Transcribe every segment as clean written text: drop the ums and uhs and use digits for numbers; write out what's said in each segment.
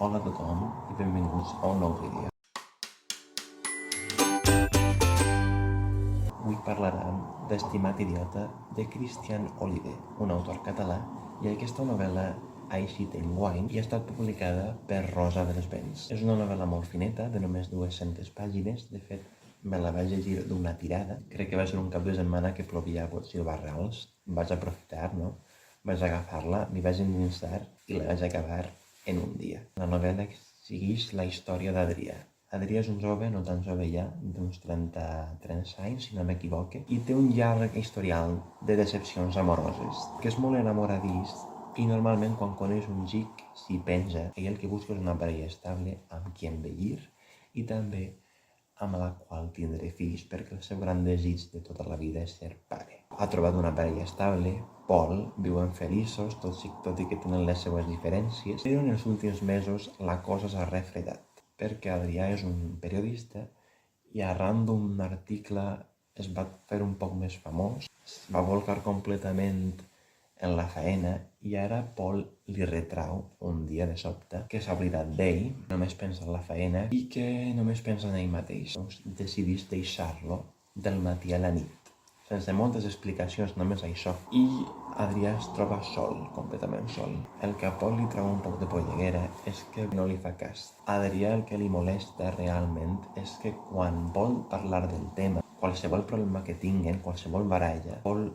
Hola a tothom i benvinguts a un nou vídeo. Avui parlarem d'Estimat idiota de Christian Oliver, un autor català, i aquesta novel·la ha eixit enguany i ha estat publicada per Rosa dels Vents. És una novel·la molt fineta, de només 200 pàgines. De fet, me la vaig llegir d'una tirada. Crec que va ser un cap de setmana que plovia a botzilbarrals. Vaig aprofitar, no? Vaig agafar-la, m'hi vaig endinsar i la vaig acabar en un dia. La novel·la segueix la història d'Adrià. Adrià és un jove, no tan jove ja, d'uns 33 anys, si no m'equivoque, i té un llarg historial de decepcions amoroses, que és molt enamoradís i normalment quan coneix un xic s'hi penja i el que busca és una parella estable amb qui envellir i també amb la qual tindré fills, perquè el seu gran desig de tota la vida és ser pare. Ha trobat una parella estable, Pol, viuen feliços, tot i que tenen les seues diferències, però en els últims mesos la cosa s'ha refredat, perquè Adrià és un periodista i arran d'un article es va fer un poc més famós, es va volcar completament en la faena i ara Pol li retrau un dia de sobte que s'ha oblidat d'ell, només pensa en la faena i que només pensa en ell mateix. Doncs decideix deixar-lo del matí a la nit, sense moltes explicacions, només això. I Adrià es troba sol, completament sol. El que a Pol li treu un poc de polleguera és que no li fa cas. A Adrià el que li molesta realment és que quan vol parlar del tema, qualsevol problema que tinguen, qualsevol baralla, Pol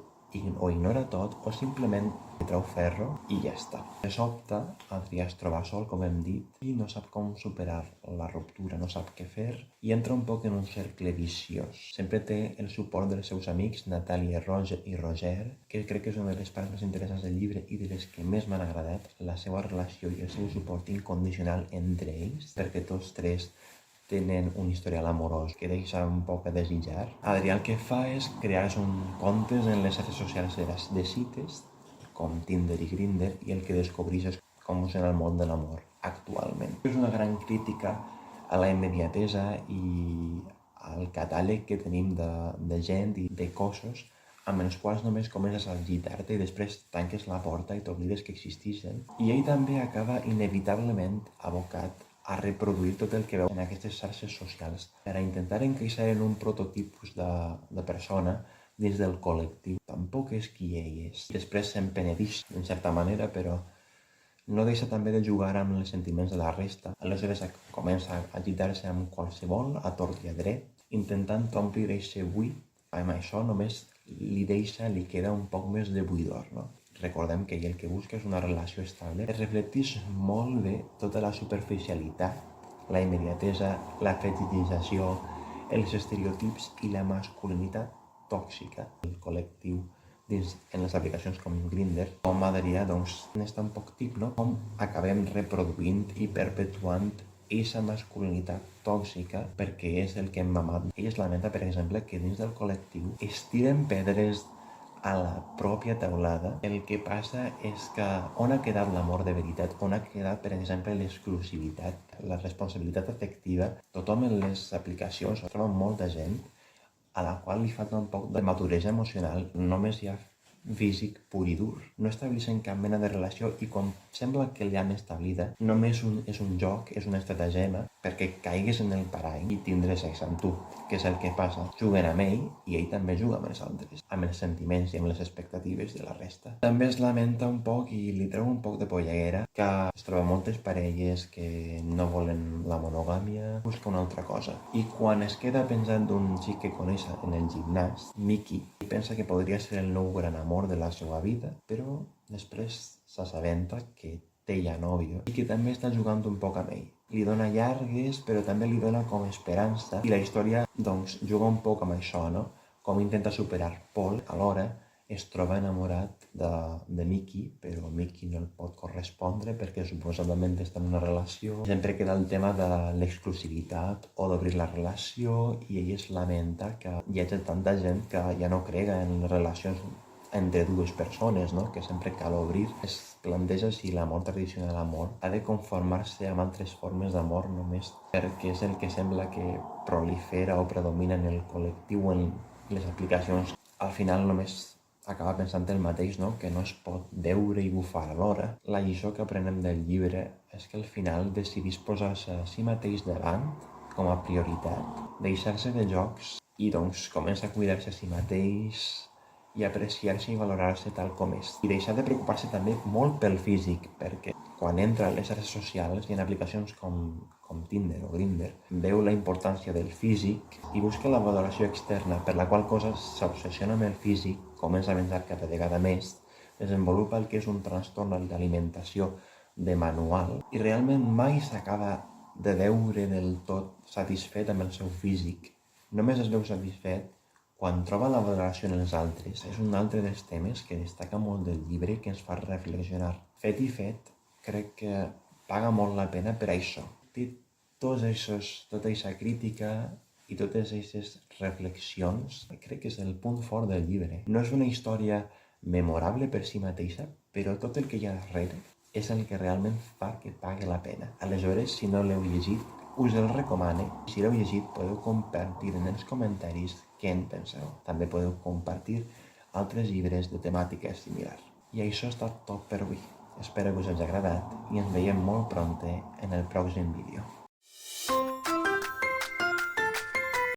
o ignora tot o simplement li treu ferro i ja està. De sobte, Adrià es troba sol, com hem dit, i no sap com superar la ruptura, no sap què fer i entra un poc en un cercle viciós. Sempre té el suport dels seus amics, Natàlia, Roger i Roger, que crec que és una de les parts més interessants del llibre i de les que més m'han agradat, la seva relació i el seu suport incondicional entre ells, perquè tots tres tenen un historial amorós que deixa un poc a desitjar. Adrià el que fa és crear comptes en les xarxes socials de cites, com Tinder i Grindr, i el que descobreix és com funciona el món de l'amor actualment. És una gran crítica a la immediatesa i al catàleg que tenim de gent i de cossos amb els quals només comences a agitar-te i després tanques la porta i t'oblides que existeixen. I ell també acaba inevitablement abocat a reproduir tot el que veu en aquestes xarxes socials per a intentar encaixar en un prototipus de persona dins del col·lectiu. Tampoc és qui ell és. Després se'n penedix, en certa manera, però no deixa també de jugar amb els sentiments de la resta. Aleshores comença a agitar-se amb qualsevol, a tort i a dret, intentant omplir aquest buit. Amb això només li queda un poc més de buidor, no? Recordem que ell el que busca és una relació estable. Es reflecteix molt bé tota la superficialitat, la immediatesa, la fetitització, els estereotips i la masculinitat tòxica del col·lectiu en les aplicacions com Grindr. Com Adrià, doncs, n'és tan poc tip, no? Com acabem reproduint i perpetuant aquesta masculinitat tòxica perquè és el que hem mamat. Ell es lamenta, per exemple, que dins del col·lectiu es tiren pedres a la pròpia teulada. El que passa és que on ha quedat l'amor de veritat? On ha quedat, per exemple, l'exclusivitat, la responsabilitat afectiva? Tothom en les aplicacions troba molta gent a la qual li falta un poc de maduresa emocional, només hi ha físic pur i dur. No estableixen cap mena de relació i com sembla que l'han establida, només és un joc, és una estratagema perquè caigues en el parany i tindràs sexe amb tu, que és el que passa. Juguen amb ell i ell també juga amb els altres, amb els sentiments i amb les expectatives de la resta. També es lamenta un poc i li treu un poc de polleguera que es troba moltes parelles que no volen la monogàmia, busca una altra cosa. I quan es queda pensant d'un xic que coneix en el gimnàs, Miki, pensa que podria ser el nou gran amor de la seva vida, però després s'assabenta que té ja nòvio i que també està jugant un poc amb ell. Li dona llargues, però també li dona com esperança i la història, doncs, juga un poc amb això, no? Com intenta superar Pol, alhora es troba enamorat de Miki, però Miki no el pot correspondre perquè suposadament està en una relació. Sempre queda el tema de l'exclusivitat o d'obrir la relació i ell es lamenta que hi hagi tanta gent que ja no crega en les relacions entre dues persones, no? Que sempre cal obrir. Es planteja si l'amor tradicional amor ha de conformar-se amb altres formes d'amor només perquè és el que sembla que prolifera o predomina en el col·lectiu, en les aplicacions. Al final només acaba pensant el mateix, no? Que no es pot veure i bufar alhora. La lliçó que aprenem del llibre és que al final decidís posar-se a si mateix davant com a prioritat, deixar-se de jocs i doncs comença a cuidar-se a si mateix i apreciar-se i valorar-se tal com és. I deixar de preocupar-se també molt pel físic, perquè quan entra a les xarxes socials i en aplicacions com Tinder o Grindr, veu la importància del físic i busca la valoració externa, per la qual cosa s'obsessiona amb el físic, comença a menjar cada vegada més, desenvolupa el que és un trastorn d'alimentació de manual i realment mai s'acaba de veure del tot satisfet amb el seu físic. Només es veu satisfet quan troba la valoració en els altres. És un altre dels temes que destaca molt del llibre que ens fa reflexionar. Fet i fet, crec que paga molt la pena per això. Té tota aquesta crítica i totes aquestes reflexions, crec que és el punt fort del llibre. No és una història memorable per si mateixa, però tot el que hi ha darrere és el que realment fa que pagui la pena. Aleshores, si no l'heu llegit, us el recomane. Si l'heu llegit, podeu compartir en els comentaris què en penseu. També podeu compartir altres llibres de temàtica similar. I això ha estat tot per avui. Espero que us hagi agradat i ens veiem molt prompte en el pròxim vídeo.